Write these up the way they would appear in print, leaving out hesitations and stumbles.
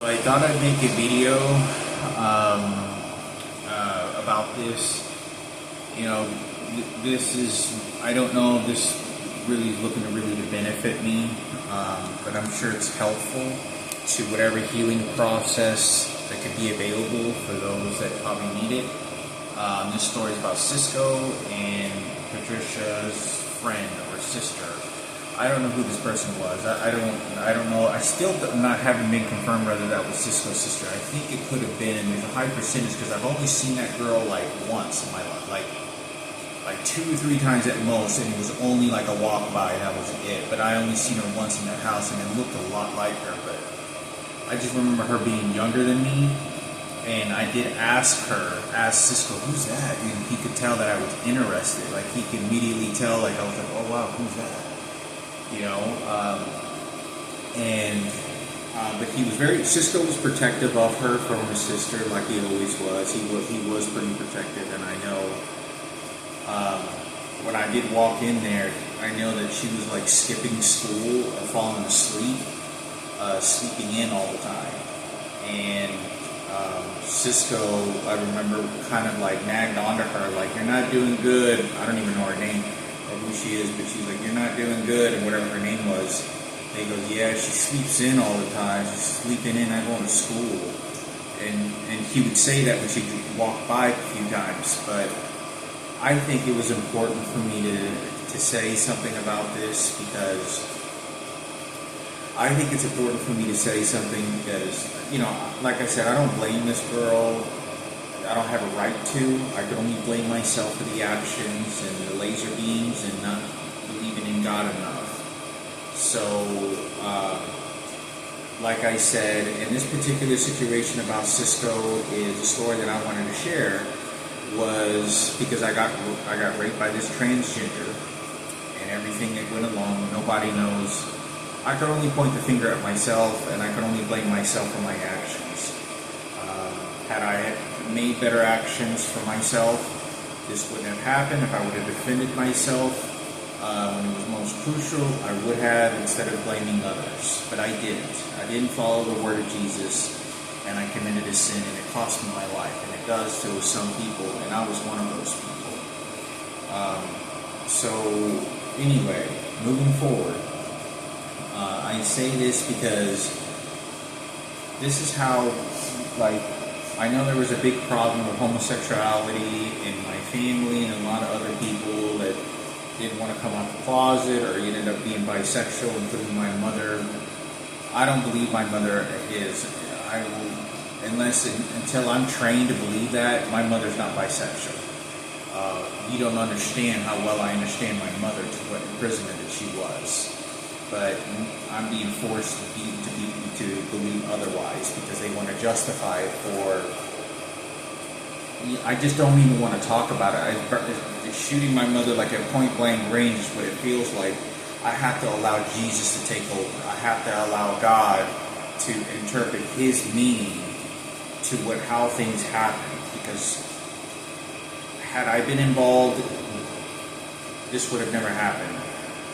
I thought I'd make a video about this. This is, I don't know if this really is looking to benefit me, but I'm sure it's helpful to whatever healing process that could be available for those that probably need it. This story is about Cisco and Patricia's friend or sister. I don't know who this person was. I don't know. I still haven't been confirmed whether that was Cisco's sister. I think it could have been, and there's a high percentage because I've only seen that girl like once in my life, like 2 or 3 times at most, and it was only like a walk by, and that was it. But I only seen her once in that house, and it looked a lot like her. But I just remember her being younger than me, and I did ask Cisco, who's that? And he could tell that I was interested. Like he could immediately tell. Like I was like, oh wow, who's that? But he was Cisco was protective of her from her sister, like he always was. He was pretty protective, and I know when I did walk in there, I know that she was like skipping school or falling asleep, sleeping in all the time. And Cisco, I remember, kind of like nagged onto her, like, you're not doing good. I don't even know her name or who she is, but she's like, you're not doing good, and whatever her name was. And he goes, yeah, she sleeps in all the time. She's sleeping in, I go to school. And he would say that when she walk by a few times, but I think it was important for me to say something about this, because I think it's important for me to say something because, like I said, I don't blame this girl. I don't have a right to. I can only blame myself for the actions and the laser beams and not believing in God enough. So, like I said, in this particular situation about Cisco, is a story that I wanted to share was because I got raped by this transgender and everything that went along. Nobody knows. I could only point the finger at myself, and I could only blame myself for my actions. Had I made better actions for myself, this wouldn't have happened. If I would have defended myself when it was most crucial, I would have, instead of blaming others. But I didn't. I didn't follow the word of Jesus, and I committed a sin, and it cost me my life. And it does to some people, and I was one of those people. So anyway, moving forward, I say this because this is how, I know there was a big problem with homosexuality in my family and a lot of other people that didn't want to come out the closet or ended up being bisexual, including my mother. I don't believe my mother is. Until I'm trained to believe that, my mother's not bisexual. You don't understand how well I understand my mother, to what imprisonment that she was. But I'm being forced to believe otherwise because they want to justify it for. I just don't even want to talk about it. Shooting my mother like at point blank range is what it feels like. I have to allow Jesus to take over. I have to allow God to interpret His meaning to how things happen. Because had I been involved, this would have never happened.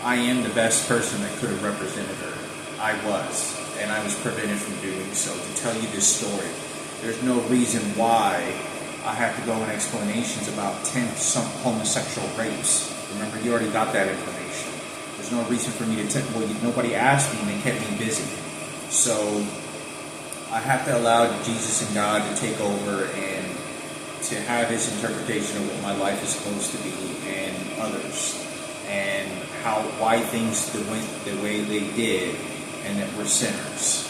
I am the best person that could have represented her. I was, and I was prevented from doing so. To tell you this story, there's no reason why I have to go in explanations about some homosexual rapes. Remember, you already got that information. There's no reason for me to tell. Well, nobody asked me, and they kept me busy. So I have to allow Jesus and God to take over and to have His interpretation of what my life is supposed to be, and others. And why things the way they did, and that we're sinners,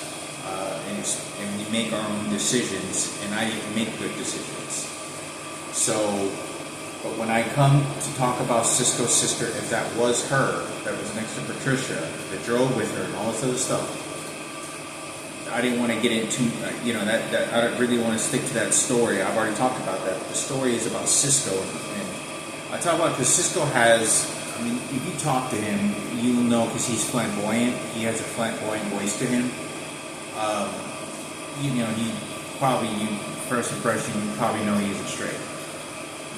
and we make our own decisions, and I didn't make good decisions. So, but when I come to talk about Cisco's sister, if that was her, that was next to Patricia, that drove with her, and all this other stuff, I didn't want to get into, that I don't really want to stick to that story. I've already talked about that. The story is about Cisco, and I talk about because Cisco has. If you talk to him, you'll know because he's flamboyant. He has a flamboyant voice to him. First impression, you probably know he isn't straight.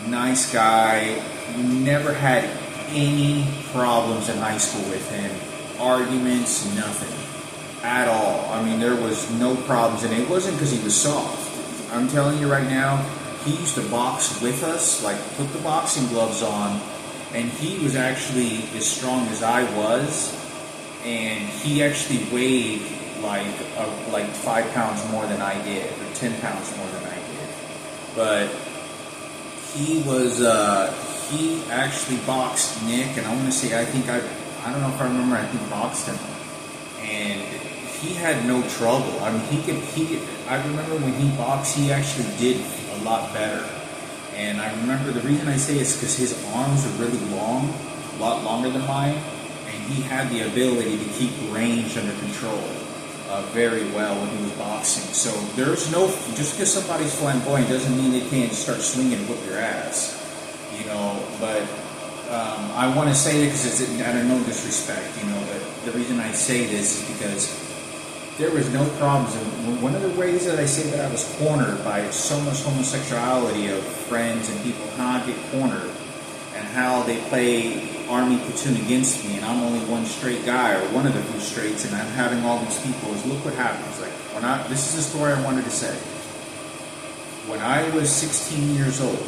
Nice guy. Never had any problems in high school with him. Arguments, nothing. at all. I mean, there was no problems, and it wasn't because he was soft. I'm telling you right now, he used to box with us, like put the boxing gloves on, and he was actually as strong as I was, and he actually weighed like 5 pounds more than I did, or 10 pounds more than I did. But he was, he actually boxed Nick, and I want to say, I don't know if I remember, I think boxed him, and he had no trouble. I mean, I remember when he boxed, he actually did a lot better. And I remember the reason I say it's because his arms are really long, a lot longer than mine, and he had the ability to keep range under control very well when he was boxing. So there's no, just because somebody's flamboyant doesn't mean they can't start swinging and whip your ass, you know. But I want to say it because it's out of no disrespect, you know. But the reason I say this is because there was no problems. And one of the ways that I say that I was cornered by so much homosexuality of friends and people, how I get cornered and how they play Army platoon against me, and I'm only one straight guy, or one of the few straights, and I'm having all these people, is look what happens. Like, this is the story I wanted to say. When I was 16 years old,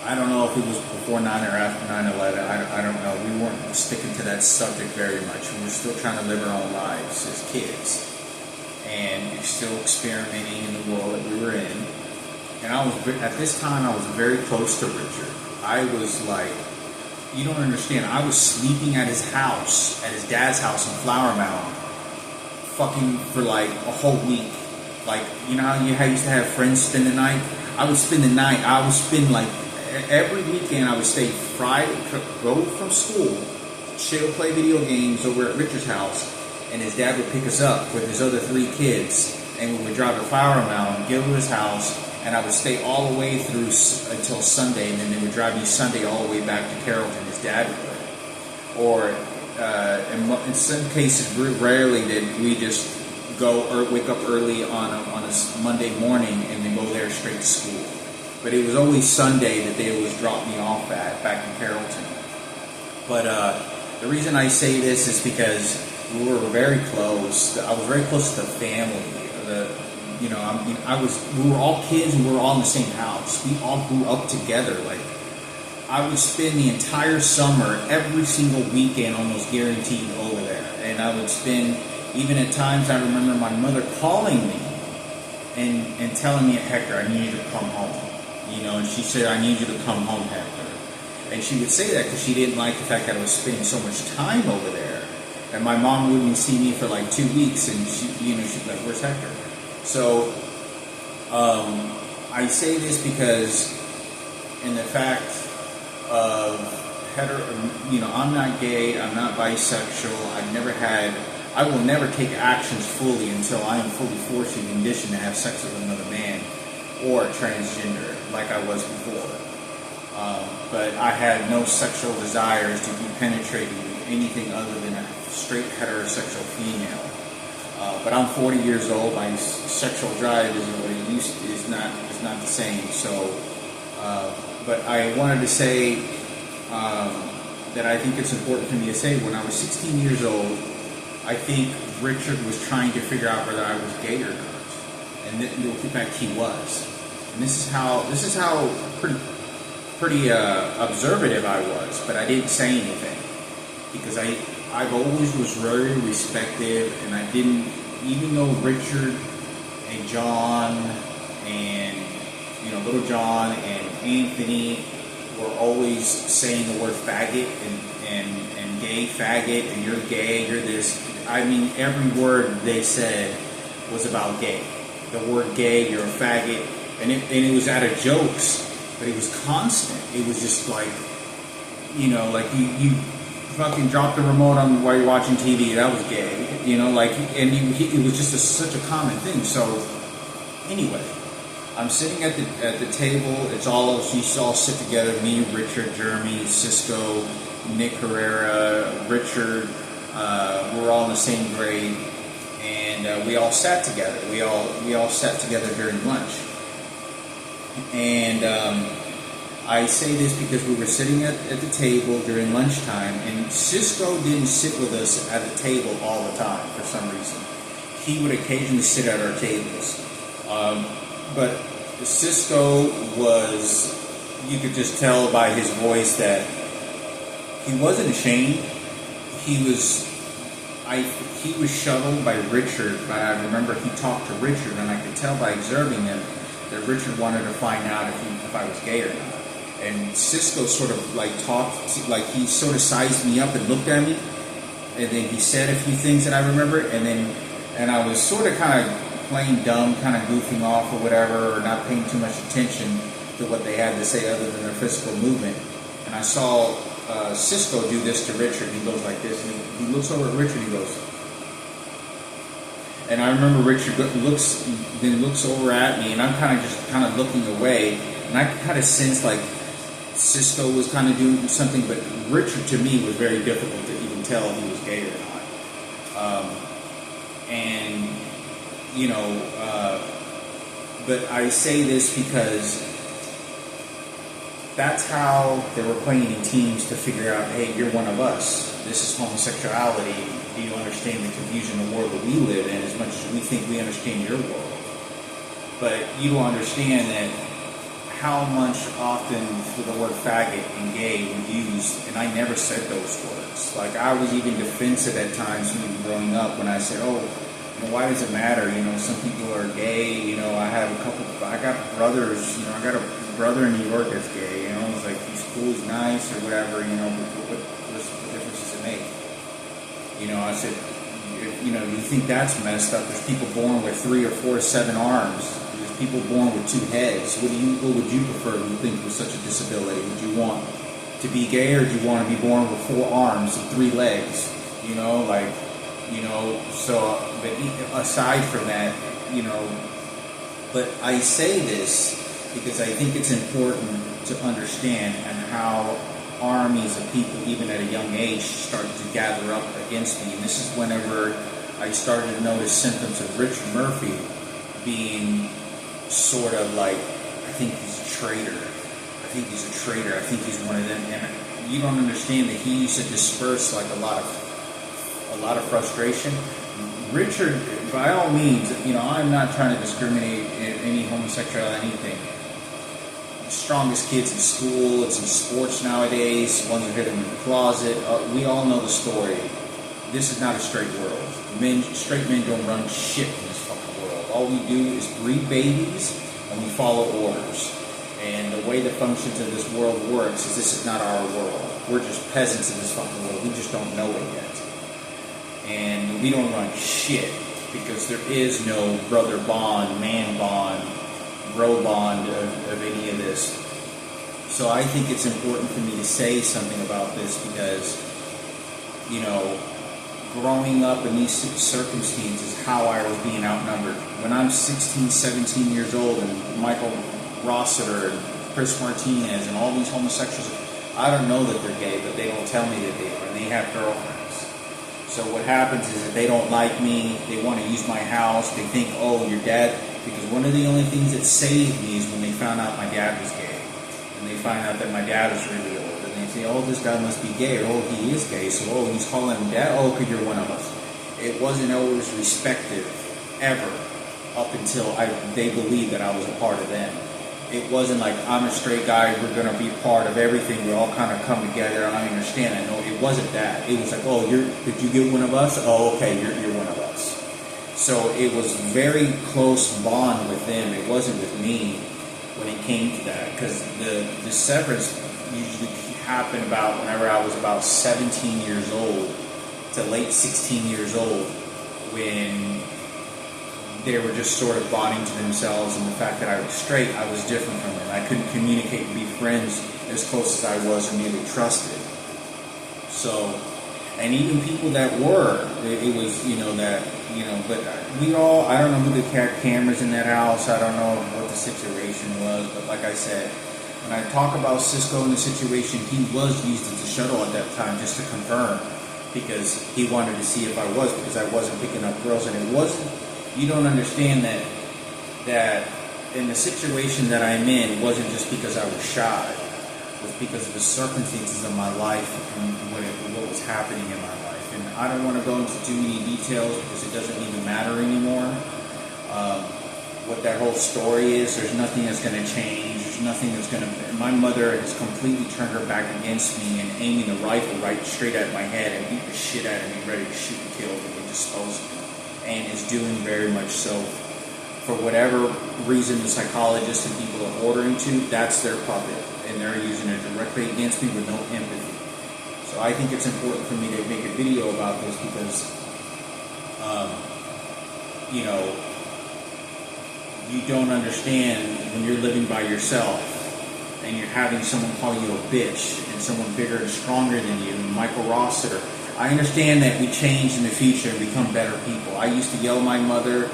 I don't know if it was before 9 or after 9/11, I don't know. We weren't sticking to that subject very much. We were still trying to live our own lives as kids, and we were still experimenting in the world that we were in. And at this time, I was very close to Richard. I was like, you don't understand, I was sleeping at his house, at his dad's house in Flower Mound, fucking for like a whole week. Like, you know how you used to have friends spend the night? I would spend the night, I would spend like, every weekend I would stay Friday, go from school, chill, play video games over at Richard's house, and his dad would pick us up with his other 3 kids, and we would drive to Flower Mound, go to his house, and I would stay all the way through until Sunday, and then they would drive me Sunday all the way back to Carrollton, his dad would. Or in some cases, rarely did we just go or wake up early on a Monday morning and then go there straight to school. But it was always Sunday that they always dropped me off at back in Carrollton. But the reason I say this is because we were very close. I was very close to the family. We were all kids and we were all in the same house. We all grew up together. Like, I would spend the entire summer, every single weekend, almost guaranteed over there. And I would spend, even at times, I remember my mother calling me and telling me, Hector, I need you to come home. You know, and she said, I need you to come home, Hector. And she would say that because she didn't like the fact that I was spending so much time over there. And my mom wouldn't see me for like 2 weeks, and she'd be like, where's Hector? So, I say this because in the fact of I'm not gay, I'm not bisexual, I will never take actions fully until I am fully forced and conditioned to have sex with another man or transgender like I was before. But I had no sexual desires to be penetrated with anything other than a straight heterosexual female. But I'm 40 years old. My sexual drive is not the same. So, but I wanted to say that I think it's important for me to say when I was 16 years old, I think Richard was trying to figure out whether I was gay or not, and in fact he was. And this is how pretty observative I was, but I didn't say anything because I've always was very respected, and I didn't, even though Richard and John and Little John and Anthony were always saying the word faggot and gay faggot and you're gay, you're this. I mean, every word they said was about gay. The word gay, you're a faggot, and it was out of jokes, but it was constant. It was just like, like you fucking drop the remote on while you're watching TV. That was gay, it was just such a common thing. So anyway, I'm sitting at the table. It's all of us. You all sit together. Me, Richard, Jeremy, Cisco, Nick Herrera, Richard. We're all in the same grade, and we all sat together. We all sat together during lunch, and I say this because we were sitting at the table during lunchtime, and Cisco didn't sit with us at the table all the time for some reason. He would occasionally sit at our tables. But Cisco was, you could just tell by his voice that he wasn't ashamed. He was shuttled by Richard. I remember he talked to Richard, and I could tell by observing him that Richard wanted to find out if I was gay or not. And Cisco sort of like talked, like he sort of sized me up and looked at me, and then he said a few things that I remember, and I was sort of kind of playing dumb, kind of goofing off or whatever, or not paying too much attention to what they had to say other than their physical movement. And I saw Cisco do this to Richard. He goes like this, and he looks over at Richard, and he goes, and I remember Richard looks over at me, and I'm kind of looking away, and I could kind of sense like Cisco was kind of doing something, but Richard to me was very difficult to even tell if he was gay or not. And you know, but I say this because that's how they were playing in teams to figure out, hey, you're one of us. This is homosexuality. Do you understand the confusion of the world that we live in as much as we think we understand your world? But you don't understand that how much often the word faggot and gay were used, and I never said those words. Like, I was even defensive at times when growing up when I said, oh, you know, why does it matter? You know, some people are gay. You know, I got brothers. You know, I got a brother in New York that's gay. You know, it's like he's cool, he's nice, or whatever. You know, what difference does it make? You know, I said, you know, you think that's messed up? There's people born with 3 or 4 or 7 arms. There's people born with 2 heads. What would you prefer? You think with such a disability? Would you want to be gay, or do you want to be born with 4 arms and 3 legs? You know, like. You know, so, but aside from that, you know, but I say this because I think it's important to understand and how armies of people, even at a young age, started to gather up against me. And this is whenever I started to notice symptoms of Richard Murphy being sort of like, I think he's a traitor. I think he's one of them. And you don't understand that he used to disperse like a lot of frustration. Richard, by all means, you know, I'm not trying to discriminate in any homosexual or anything. The strongest kids in school, it's in sports nowadays, ones who hit them in the closet. We all know the story. This is not a straight world. Straight men don't run shit in this fucking world. All we do is breed babies and we follow orders. And the way the functions of this world works is this is not our world. We're just peasants in this fucking world. We just don't know it yet. And we don't run shit because there is no brother bond, man bond, bro bond of any of this. So I think it's important for me to say something about this because, you know, growing up in these circumstances, how I was being outnumbered. When I'm 16, 17 years old and Michael Rossiter and Chris Martinez and all these homosexuals, I don't know that they're gay, but they don't tell me that they are, and they have girlfriends. So what happens is that they don't like me, they want to use my house, they think, oh, your dad, because one of the only things that saved me is when they found out my dad was gay. And they find out that my dad is really old. And they say, oh, this guy must be gay, or oh, he is gay, so oh, he's calling him dad, oh, because you're one of us. It wasn't always respected, ever, up until they believed that I was a part of them. It wasn't like, I'm a straight guy, we're going to be part of everything, we all kind of come together, and I understand that. No, it wasn't that. It was like, oh, did you get one of us? Oh, okay, you're one of us. So it was very close bond with them. It wasn't with me when it came to that, because the severance usually happened about whenever I was about 17 years old to late 16 years old, when they were just sort of bonding to themselves, and the fact that I was straight, I was different from them. I couldn't communicate and be friends as close as I was or maybe trusted. So, and even people that were, it was, you know, that, you know, but we all, I don't know who the cameras in that house, I don't know what the situation was, but like I said, when I talk about Cisco in the situation, he was used as a shuttle at that time just to confirm, because he wanted to see if I was, because I wasn't picking up girls, and it wasn't. You don't understand that in the situation that I'm in, it wasn't just because I was shy. was because of the circumstances of my life and what was happening in my life. And I don't want to go into too many details because it doesn't even matter anymore. What that whole story is, there's nothing that's going to change. There's nothing that's going to... My mother has completely turned her back against me and aiming the rifle right straight at my head and beat the shit out of me, ready to shoot and kill me and dispose of me. And is doing very much so. For whatever reason the psychologists and people are ordering to, that's their puppet. And they're using it directly against me with no empathy. So I think it's important for me to make a video about this because, you don't understand when you're living by yourself and you're having someone call you a bitch and someone bigger and stronger than you, Michael Rossiter. I understand that we change in the future and become better people. I used to yell at my mother,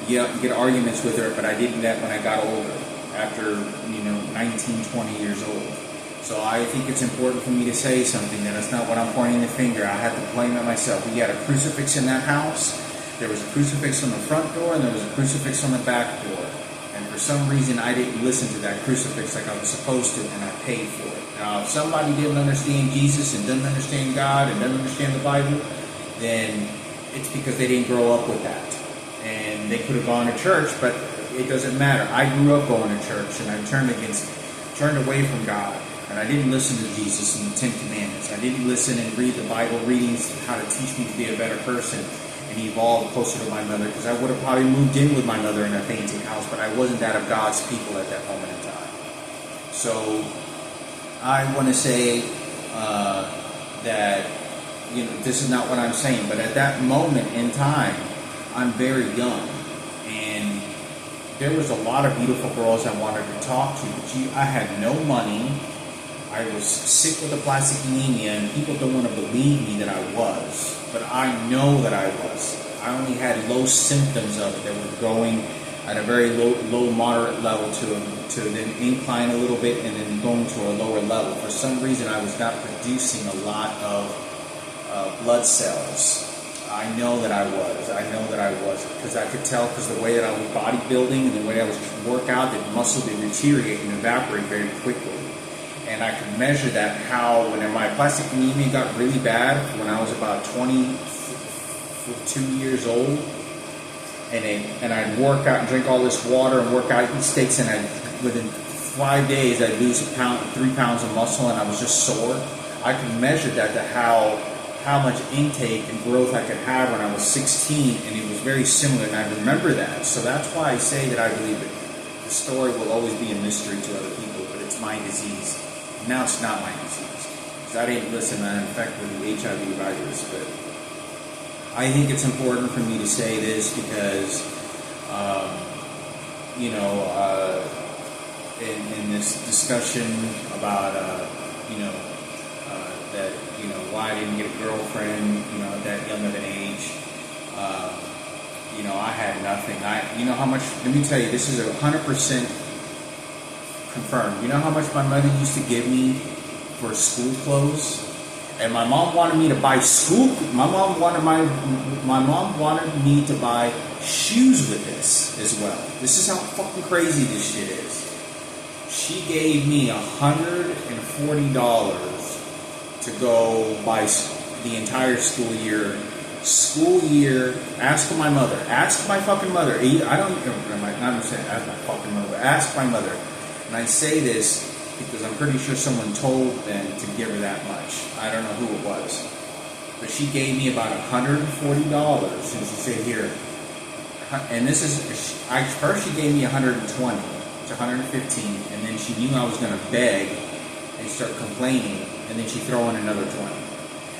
get arguments with her, but I did that when I got older, after 19, 20 years old. So I think it's important for me to say something, that it's not what I'm pointing the finger. I have to blame it myself. We had a crucifix in that house. There was a crucifix on the front door and there was a crucifix on the back door. And for some reason I didn't listen to that crucifix like I was supposed to, and I paid for it. Now if somebody didn't understand Jesus and doesn't understand God and doesn't understand the Bible, then it's because they didn't grow up with that. And they could have gone to church, but it doesn't matter. I grew up going to church and I turned away from God. And I didn't listen to Jesus and the Ten Commandments. I didn't listen and read the Bible readings, how to teach me to be a better person and evolve closer to my mother, because I would have probably moved in with my mother in a painting house, but I wasn't that of God's people at that moment in time. So I want to say that this is not what I'm saying, but at that moment in time, I'm very young, and there was a lot of beautiful girls I wanted to talk to, but I had no money. I was sick with aplastic anemia, and people don't want to believe me that I was, but I know that I was. I only had low symptoms of it that were going at a very low moderate level to then incline a little bit and then going to a lower level. For some reason, I was not producing a lot of blood cells. I know that I was. Because I could tell, because the way that I was bodybuilding and the way I was work out, that muscle would deteriorate and evaporate very quickly. And I could measure that, how when my aplastic anemia got really bad when I was about 22 years old, and I'd work out and drink all this water and work out, eat steaks, and within 5 days I'd lose 3 pounds of muscle, and I was just sore. I could measure that to how much intake and growth I could have when I was 16, and it was very similar, and I remember that. So that's why I say that I believe that the story will always be a mystery to other people, but it's my disease. Now it's not my disease, because I didn't listen and I'm infected with the HIV virus. But I think it's important for me to say this because, in this discussion about, that, why I didn't get a girlfriend, at that young of an age, I had nothing. How much, let me tell you, this is 100% confirmed. You know how much my mother used to give me for school clothes? And my mom wanted me to buy my mom wanted me to buy shoes with this as well. This is how fucking crazy this shit is. She gave me $140 to go buy the entire school year. Ask my mother. Ask my fucking mother. I don't understand. Ask my fucking mother. Ask my mother. And I say this because I'm pretty sure someone told them to give her that much. I don't know who it was. But she gave me about $140, and she said, here. And this is, first she gave me $120 to $115, and then she knew I was going to beg and start complaining, and then she'd throw in another $20.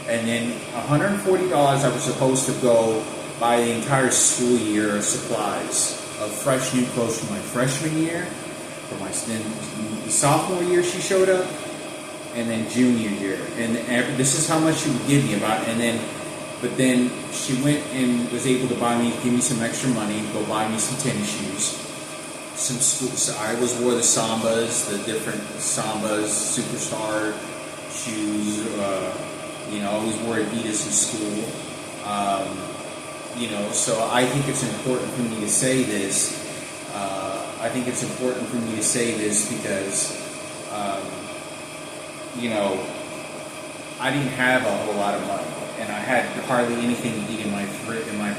And then $140 I was supposed to go buy the entire school year of supplies of fresh new clothes for my freshman year. For my sophomore year, she showed up, and then junior year, and this is how much she would give me but then she went and was able to give me some extra money, go buy me some tennis shoes, some school. So I wore the Sambas, the different Sambas, Superstar shoes. I always wore Adidas in school. So I think it's important for me to say this. I didn't have a whole lot of money, and I had hardly anything to eat in my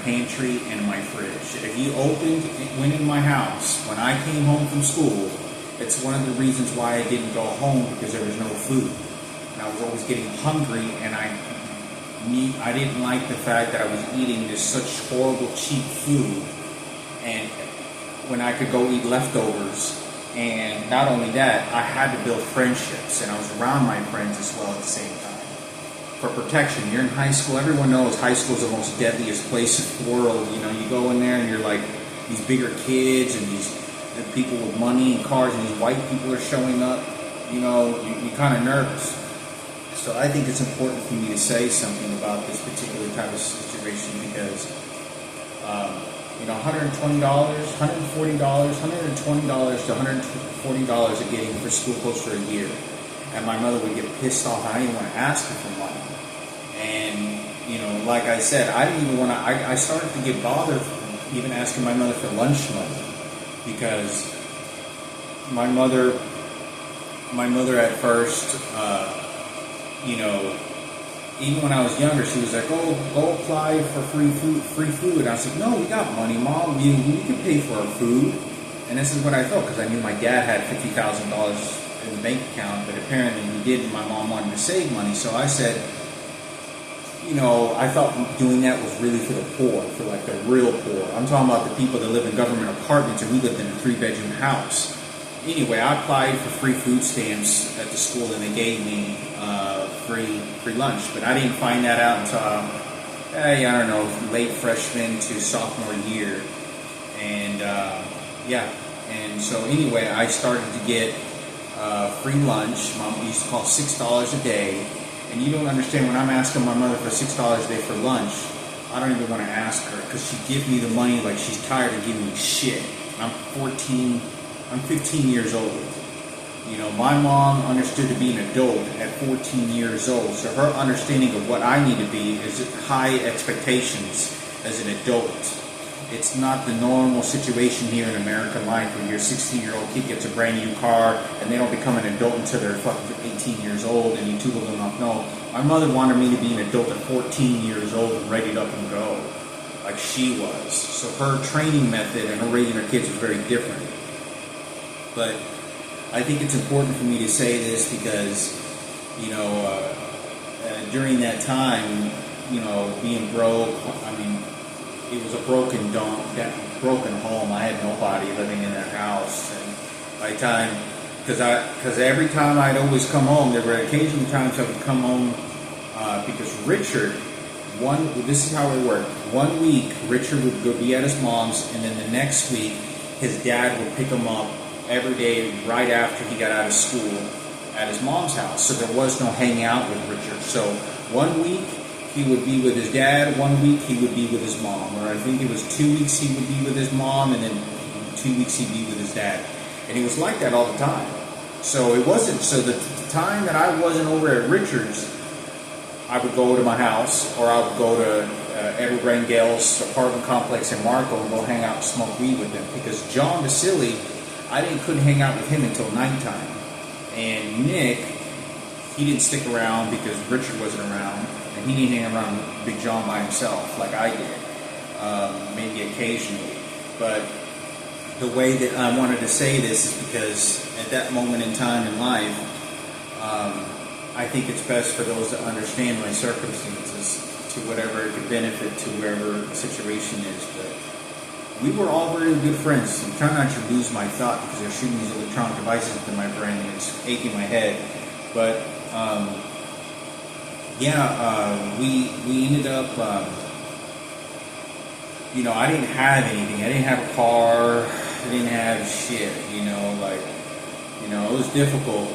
pantry and in my fridge. If you went in my house when I came home from school, it's one of the reasons why I didn't go home, because there was no food. And I was always getting hungry, and I didn't like the fact that I was eating this such horrible, cheap food, and when I could go eat leftovers. And not only that, I had to build friendships, and I was around my friends as well at the same time. For protection, you're in high school. Everyone knows high school is the most deadliest place in the world. You go in there and you're like these bigger kids and these people with money and cars, and these white people are showing up. You're kind of nervous. So I think it's important for me to say something about this particular type of situation, because $120, $140, $120 to $140 of getting for school clothes for a year. And my mother would get pissed off. I didn't even want to ask her for money. And, like I said, I didn't even want to, I started to get bothered even asking my mother for lunch money, because my mother at first, even when I was younger, she was like, go apply for free food. And I was like, no, we got money, Mom. We can pay for our food. And this is what I thought, because I knew my dad had $50,000 in the bank account, but apparently he didn't. My mom wanted to save money. So I said, I thought doing that was really for the poor, for like the real poor. I'm talking about the people that live in government apartments, and we lived in a 3-bedroom house. Anyway, I applied for free food stamps at the school, and they gave me free lunch. But I didn't find that out until, late freshman to sophomore year. And, And so anyway, I started to get free lunch. Mom used to call $6 a day. And you don't understand, when I'm asking my mother for $6 a day for lunch, I don't even want to ask her, because she gives me the money like she's tired of giving me shit. I'm 15 years old. My mom understood to be an adult at 14 years old. So her understanding of what I need to be is high expectations as an adult. It's not the normal situation here in American life where your 16-year-old kid gets a brand new car and they don't become an adult until they're fucking 18 years old and you tutor them up. No, my mother wanted me to be an adult at 14 years old and ready up and go, like she was. So her training method and her raising her kids was very different. But I think it's important for me to say this because, during that time, being broke, it was a broken home. I had nobody living in that house. And by the time, because every time I'd always come home, there were occasionally times I would come home because Richard, this is how it worked. 1 week, Richard would go be at his mom's, and then the next week, his dad would pick him up every day right after he got out of school at his mom's house. So there was no hanging out with Richard. So 1 week he would be with his dad, 1 week he would be with his mom. Or I think it was 2 weeks he would be with his mom, and then 2 weeks he'd be with his dad. And he was like that all the time. So it wasn't, so the time that I wasn't over at Richard's, I would go to my house, or I would go to Edward Rangel's apartment complex in Marco and go hang out and smoke weed with him. Because John Vasili, I couldn't hang out with him until nighttime. And Nick, he didn't stick around because Richard wasn't around, and he didn't hang around with Big John by himself like I did, maybe occasionally. But the way that I wanted to say this is because at that moment in time in life, I think it's best for those that understand my circumstances to whatever it could benefit to wherever the situation is. But we were all very good friends. I'm trying not to lose my thought because they're shooting these electronic devices into my brain and it's aching my head. But we ended up, I didn't have anything. I didn't have a car. I didn't have shit, it was difficult,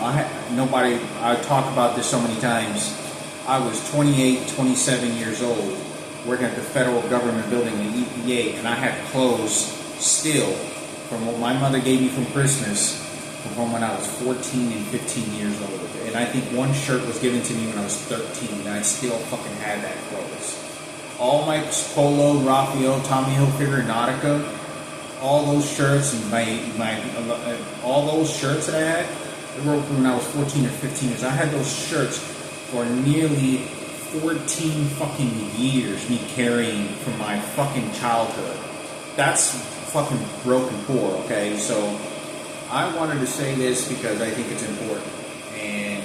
I had nobody. I talk about this so many times. I was 28, 27 years old, working at the federal government building in EPA, and I had clothes still from what my mother gave me from Christmas from when I was 14 and 15 years old. And I think one shirt was given to me when I was 13, and I still fucking had that clothes. All my Polo, Raphael, Tommy Hilfiger, Nautica, all those shirts and all those shirts that I had, I wrote when I was 14 or 15 years. I had those shirts for nearly 14 fucking years, me carrying from my fucking childhood. That's fucking broken poor, okay? So I wanted to say this because I think it's important. And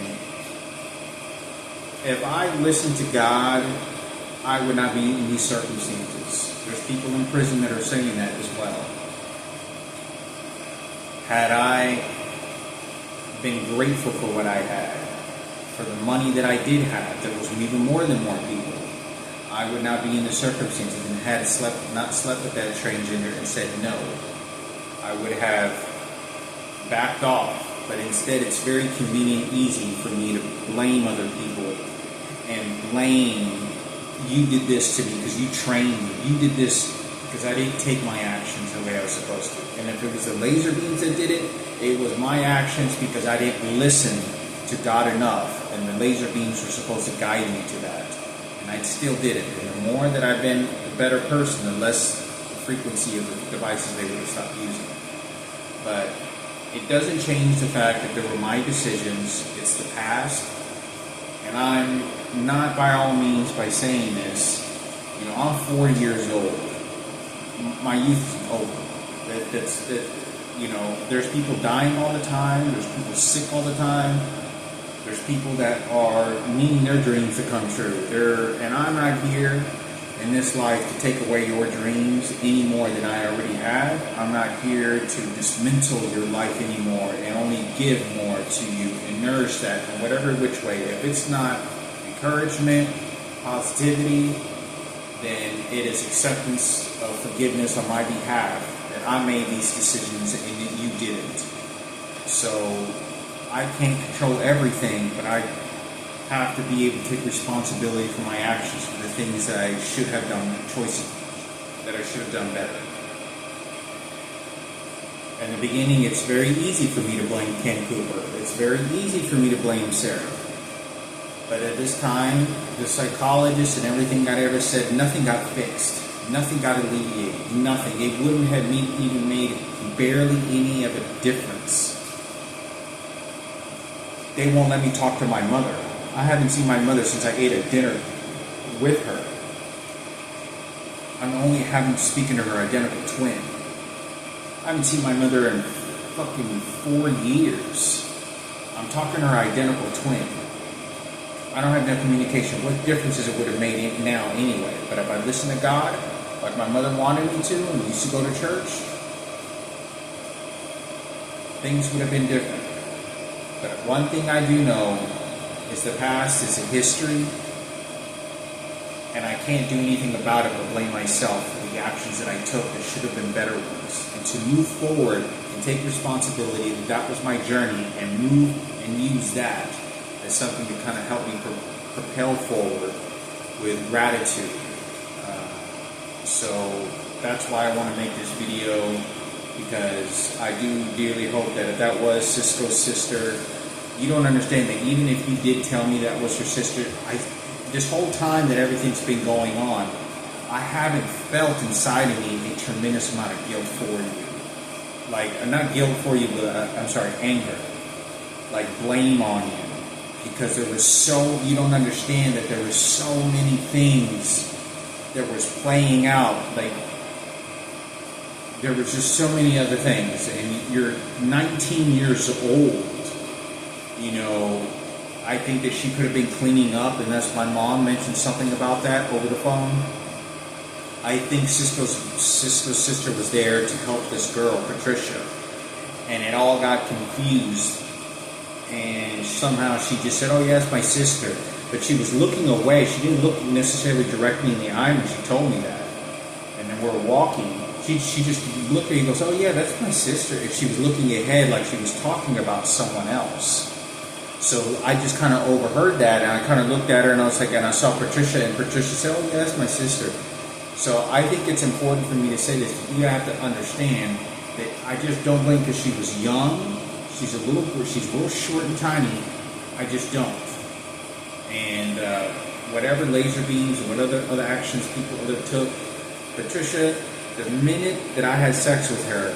if I listened to God, I would not be in these circumstances. There's people in prison that are saying that as well. Had I been grateful for what I had, for the money that I did have, that was even more than more people, I would not be in the circumstances and had not slept with that transgender and said no. I would have backed off, but instead it's very convenient, easy for me to blame other people and blame, you did this to me because you trained me, you did this because I didn't take my actions the way I was supposed to. And if it was the laser beams that did it, it was my actions because I didn't listen to God enough, and the laser beams were supposed to guide me to that. And I still did it. And the more that I've been a better person, the less the frequency of the devices they would have stopped using. But it doesn't change the fact that they were my decisions. It's the past. And I'm not by all means by saying this, I'm 40 years old. My youth is over. There's people dying all the time. There's people sick all the time. There's people that are needing their dreams to come true. And I'm not here in this life to take away your dreams any more than I already have. I'm not here to dismantle your life anymore and only give more to you and nourish that in whatever which way. If it's not encouragement, positivity, then it is acceptance of forgiveness on my behalf that I made these decisions and that you didn't. So I can't control everything, but I have to be able to take responsibility for my actions, for the things that I should have done, choices that I should have done better. In the beginning, it's very easy for me to blame Ken Cooper. It's very easy for me to blame Sarah. But at this time, the psychologist and everything that I ever said, nothing got fixed. Nothing got alleviated. Nothing. It wouldn't have even made barely any of a difference. They won't let me talk to my mother. I haven't seen my mother since I ate a dinner with her. I'm only speaking to her identical twin. I haven't seen my mother in fucking 4 years. I'm talking to her identical twin. I don't have no communication. What differences it would have made now anyway? But if I listened to God, like my mother wanted me to, and we used to go to church, things would have been different. But one thing I do know is the past is a history, and I can't do anything about it but blame myself for the actions that I took that should have been better ones. And to move forward and take responsibility that was my journey, and move and use that as something to kind of help me propel forward with gratitude. So that's why I want to make this video, because I do dearly hope that if that was Cisco's sister, you don't understand that even if you did tell me that was your sister, this whole time that everything's been going on, I haven't felt inside of me a tremendous amount of guilt for you. Like, not guilt for you, but anger. Like blame on you. Because you don't understand that there were so many things that was playing out. Like, there was just so many other things. And you're 19 years old. I think that she could have been cleaning up, and that's my mom mentioned something about that over the phone. I think Cisco's sister was there to help this girl, Patricia, and it all got confused. And somehow she just said, "Oh, yeah, it's my sister." But she was looking away. She didn't look necessarily directly in the eye when she told me that. And then we're walking. She just looked at me and goes, "Oh, yeah, that's my sister." If she was looking ahead like she was talking about someone else. So I just kind of overheard that, and I kind of looked at her, and I was like, and I saw Patricia, and Patricia said, "Oh, yeah, that's my sister." So I think it's important for me to say this. You have to understand that I just don't blame because she was young. She's a little short and tiny. I just don't. And whatever laser beams and what other actions people took, Patricia, the minute that I had sex with her,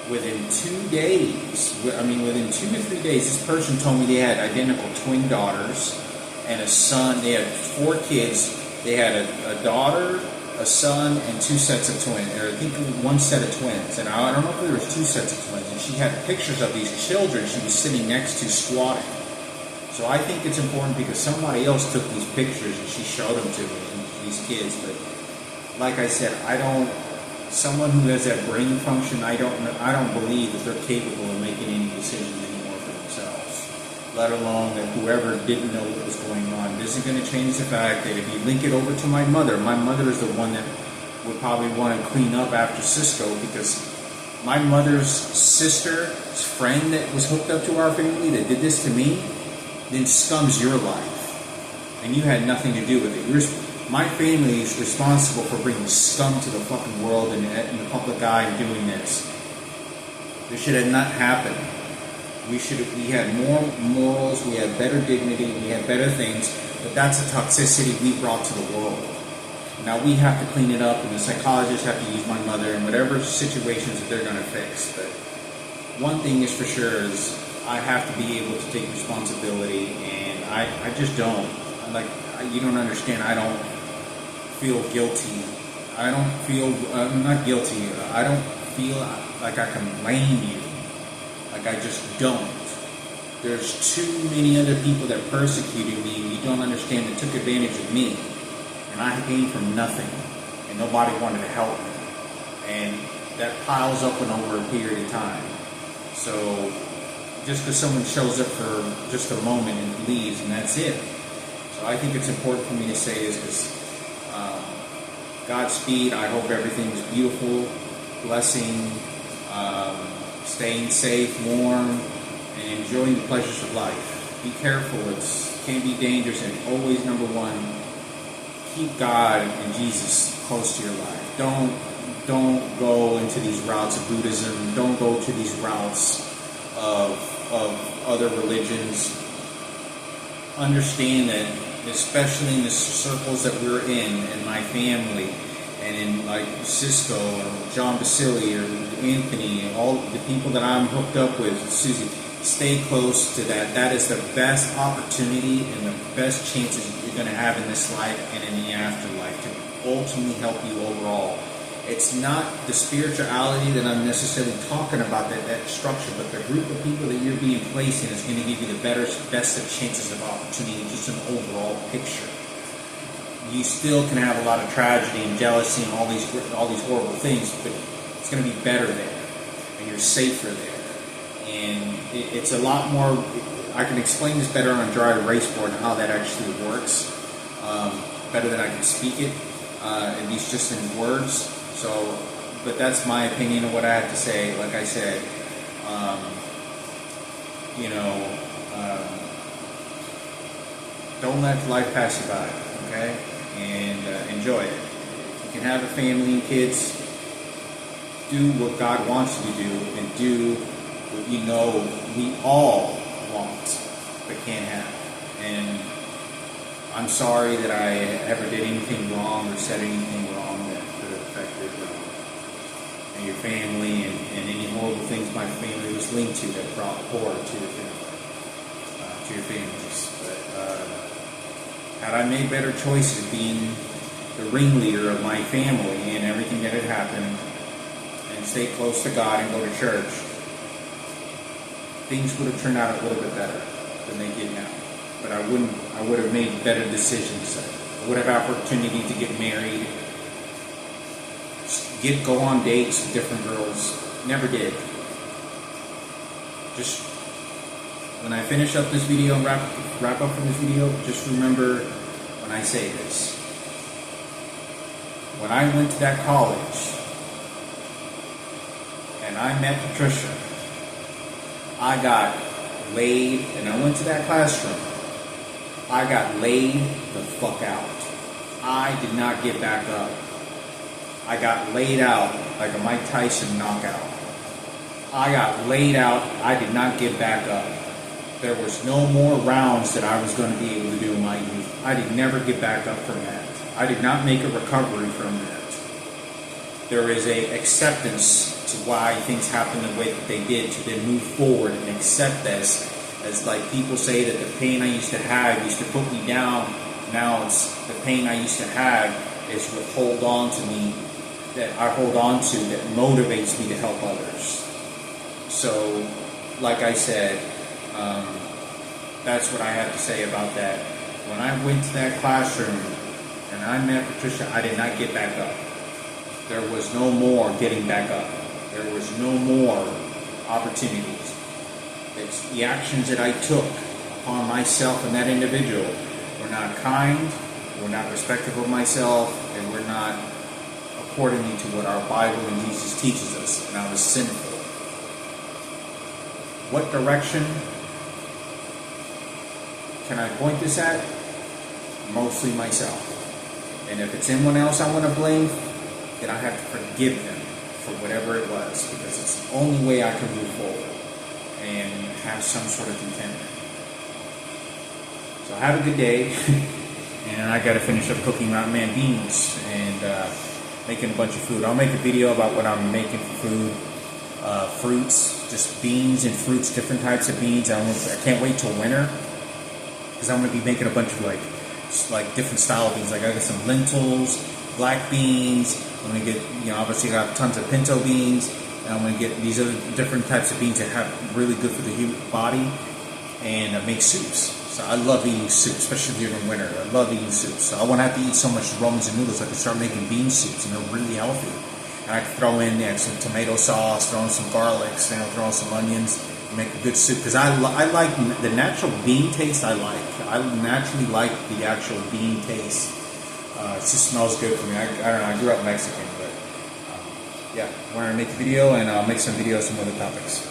Within 2 days, within 2 to 3 days, this person told me they had identical twin daughters and a son. They had 4 kids. They had a daughter, a son, and 2 sets of twins, or I think 1 set of twins. And I don't know if there was 2 sets of twins. And she had pictures of these children she was sitting next to squatting. So I think it's important because somebody else took these pictures and she showed them to me, these kids. But like I said, someone who has that brain function, I don't believe that they're capable of making any decisions anymore for themselves. Let alone that whoever didn't know what was going on. This isn't going to change the fact that if you link it over to my mother is the one that would probably want to clean up after Cisco, because my mother's sister's friend that was hooked up to our family that did this to me, then scums your life. And you had nothing to do with it. My family is responsible for bringing scum to the fucking world and the public eye and doing this. This should have not happened. We had more morals, we had better dignity, we had better things, but that's a toxicity we brought to the world. Now we have to clean it up, and the psychologists have to use my mother in whatever situations that they're going to fix. But one thing is for sure is I have to be able to take responsibility, and I just don't. You don't understand. I don't feel guilty. I'm not guilty. I don't feel like I can blame you. I just don't. There's too many other people that persecuted me, and you don't understand, that took advantage of me. And I came from nothing, and nobody wanted to help me. And that piles up and over a period of time. So just because someone shows up for just a moment and leaves, and that's it. So I think it's important for me to say this, because Godspeed. I hope everything's beautiful, blessing, staying safe, warm, and enjoying the pleasures of life. Be careful. It can be dangerous, and always, number one, keep God and Jesus close to your life. Don't go into these routes of Buddhism. Don't go to these routes of other religions. Understand that, especially in the circles that we're in my family, and in like Cisco or John Basili or Anthony, all the people that I'm hooked up with, Susie, stay close to that. That is the best opportunity and the best chances you're going to have in this life and in the afterlife to ultimately help you overall. It's not the spirituality that I'm necessarily talking about, that structure, but the group of people that you're being placed in is going to give you the best of chances of opportunity, just an overall picture. You still can have a lot of tragedy and jealousy and all these horrible things, but it's going to be better there, and you're safer there. And it's a lot more. I can explain this better on a dry erase board and how that actually works, better than I can speak it, at least just in words. So, but that's my opinion of what I have to say. Like I said, don't let life pass you by, okay? And enjoy it. You can have a family and kids. Do what God wants you to do, and do what you know we all want but can't have. And I'm sorry that I ever did anything wrong or said anything wrong that could have affected your family and any horrible things my family was linked to that brought horror to your families. But had I made better choices being the ringleader of my family and everything that had happened, and stay close to God and go to church, things would have turned out a little bit better than they did now. But I would have made better decisions. I would have opportunity to get married, go on dates with different girls. Never did. Just when I finish up this video and wrap up from this video, just remember when I say this. When I went to that college and I met Patricia, I got laid, and I went to that classroom. I got laid the fuck out. I did not get back up. I got laid out like a Mike Tyson knockout. I got laid out. I did not get back up. There was no more rounds that I was going to be able to do in my youth. I did never get back up from that. I did not make a recovery from that. there is a acceptance to why things happen the way that they did, to then move forward and accept this. As like people say that the pain I used to have used to put me down. Now it's the pain I used to have is what hold on to me, that I hold on to, that motivates me to help others. So, like I said, that's what I have to say about that. When I went to that classroom and I met Patricia, I did not get back up. There was no more getting back up. There was no more opportunities. It's the actions that I took upon myself and that individual were not kind, were not respectful of myself, and were not accordingly to what our Bible and Jesus teaches us, and I was sinful. What direction can I point this at? Mostly myself. And if it's anyone else I want to blame, then I have to forgive them for whatever it was, because it's the only way I can move forward and have some sort of contentment. So have a good day. And I got to finish up cooking Mountain Man beans and making a bunch of food. I'll make a video about what I'm making for food. Fruits, just beans and fruits, different types of beans. I can't wait till winter, because I'm going to be making a bunch of like different style of beans. Like I got some lentils, black beans. I'm going to get, obviously I got tons of pinto beans. And I'm going to get these other different types of beans that have really good for the human body, and make soups. So I love eating soup, especially during winter. I love eating soups. So I won't have to eat so much ramen and noodles. I can start making bean soups, and they're really healthy. And I can throw in some tomato sauce, throw in some garlic, throw in some onions, and make a good soup. Because I like the natural bean taste. I naturally like the actual bean taste. It just smells good for me. I don't know. I grew up Mexican, but yeah, I wanted to make a video, and I'll make some videos on some other topics.